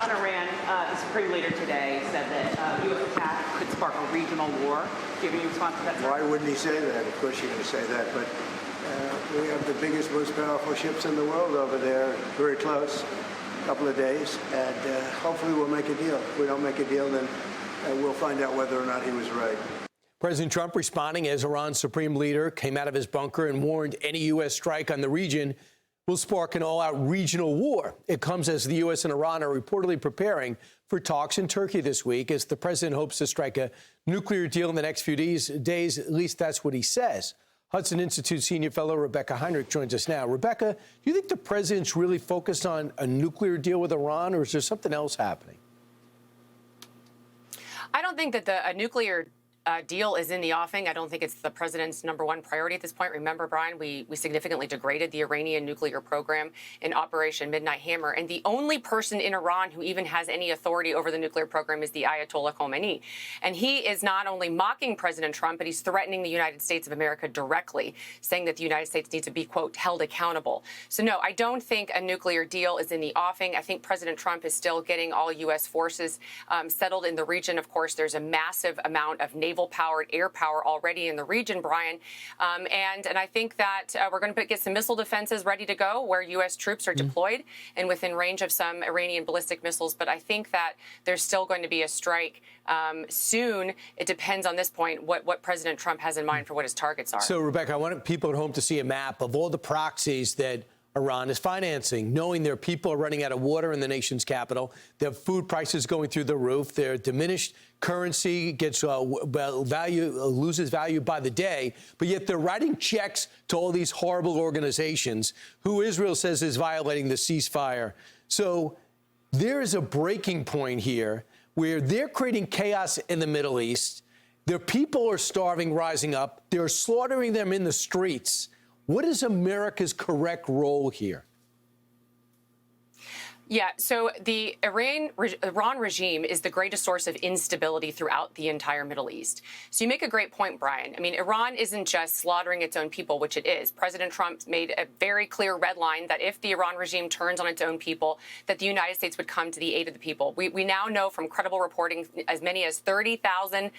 On Iran, the Supreme Leader today said that U.S. attack could spark a regional war. Do you have any response to that, sir? Why wouldn't he say that? Of course you're going to say that. But we have the biggest, most powerful ships in the world over there, very close, a couple of days. And hopefully we'll make a deal. If we don't make a deal, then we'll find out whether or not he was right. President Trump responding as Iran's Supreme Leader came out of his bunker and warned any U.S. strike on the region will spark an all-out regional war. It comes as the U.S. and Iran are reportedly preparing for talks in Turkey this week as the president hopes to strike a nuclear deal in the next few days. At least that's what he says. Hudson Institute senior fellow Rebeccah Heinrichs joins us now. Rebeccah, do you think the president's really focused on a nuclear deal with Iran, or is there something else happening? I don't think that a nuclear deal is in the offing. I don't think it's the president's number one priority at this point. Remember, Brian, we significantly degraded the Iranian nuclear program in Operation Midnight Hammer. And the only person in Iran who even has any authority over the nuclear program is the Ayatollah Khomeini. And he is not only mocking President Trump, but he's threatening the United States of America directly, saying that the United States needs to be, quote, held accountable. So, no, I don't think a nuclear deal is in the offing. I think President Trump is still getting all U.S. forces settled in the region. Of course, there's a massive amount of naval-powered air power already in the region, Brian. And I think that we're going to get some missile defenses ready to go where U.S. troops are deployed and within range of some Iranian ballistic missiles. But I think that there's still going to be a strike soon. It depends on this point what President Trump has in mind for what his targets are. So, Rebeccah, I want people at home to see a map of all the proxies that Iran is financing, knowing their people are running out of water in the nation's capital, their food prices going through the roof, their diminished currency gets loses value by the day, but yet they're writing checks to all these horrible organizations who Israel says is violating the ceasefire. So there is a breaking point here where they're creating chaos in the Middle East. Their people are starving, rising up. They're slaughtering them in the streets. What is America's correct role here? Yeah, so the Iran regime is the greatest source of instability throughout the entire Middle East. So you make a great point, Brian. I mean, Iran isn't just slaughtering its own people, which it is. President Trump made a very clear red line that if the Iran regime turns on its own people, that the United States would come to the aid of the people. We now know from credible reporting as many as 30,000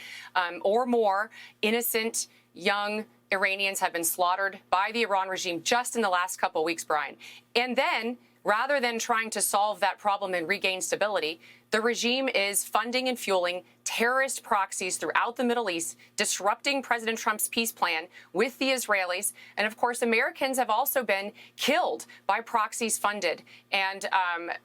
or more innocent young Iranians have been slaughtered by the Iran regime just in the last couple of weeks, Brian. And then, rather than trying to solve that problem and regain stability, the regime is funding and fueling terrorist proxies throughout the Middle East, disrupting President Trump's peace plan with the Israelis. And of course, Americans have also been killed by proxies funded and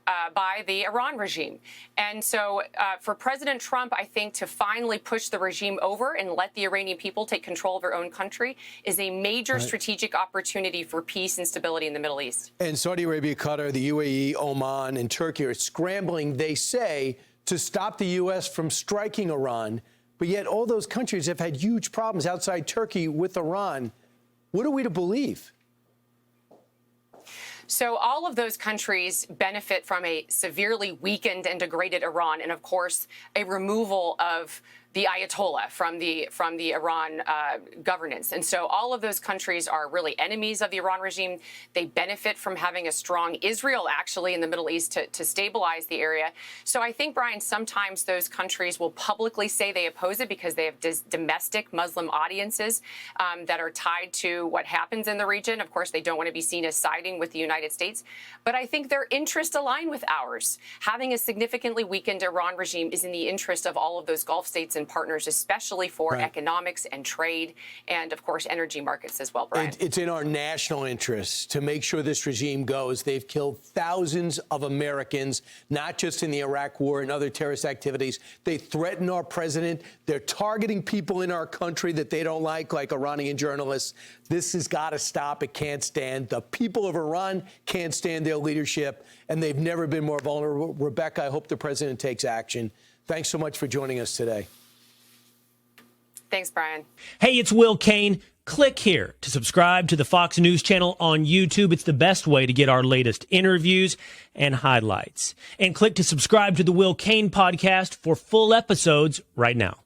by the Iran regime. And so for President Trump, I think to finally push the regime over and let the Iranian people take control of their own country is a major strategic opportunity for peace and stability in the Middle East. And Saudi Arabia, Qatar, the UAE, Oman, and Turkey are scrambling, they say, to stop the U.S. from striking Iran. But yet all those countries have had huge problems outside Turkey with Iran. What are we to believe? So all of those countries benefit from a severely weakened and degraded Iran, and of course, a removal of the Ayatollah from the Iran governance. And so all of those countries are really enemies of the Iran regime. They benefit from having a strong Israel, actually, in the Middle East to stabilize the area. So I think, Brian, sometimes those countries will publicly say they oppose it because they have domestic Muslim audiences that are tied to what happens in the region. Of course, they don't want to be seen as siding with the United States. But I think their interests align with ours. Having a significantly weakened Iran regime is in the interest of all of those Gulf states and partners, especially for economics and trade and, of course, energy markets as well, Brian. It's in our national interest to make sure this regime goes. They've killed thousands of Americans, not just in the Iraq war and other terrorist activities. They threaten our president. They're targeting people in our country that they don't like Iranian journalists. This has got to stop. It can't stand. The people of Iran can't stand their leadership, and they've never been more vulnerable. Rebeccah, I hope the president takes action. Thanks so much for joining us today. Thanks, Brian. Hey, it's Will Cain. Click here to subscribe to the Fox News channel on YouTube. It's the best way to get our latest interviews and highlights. And click to subscribe to the Will Cain podcast for full episodes right now.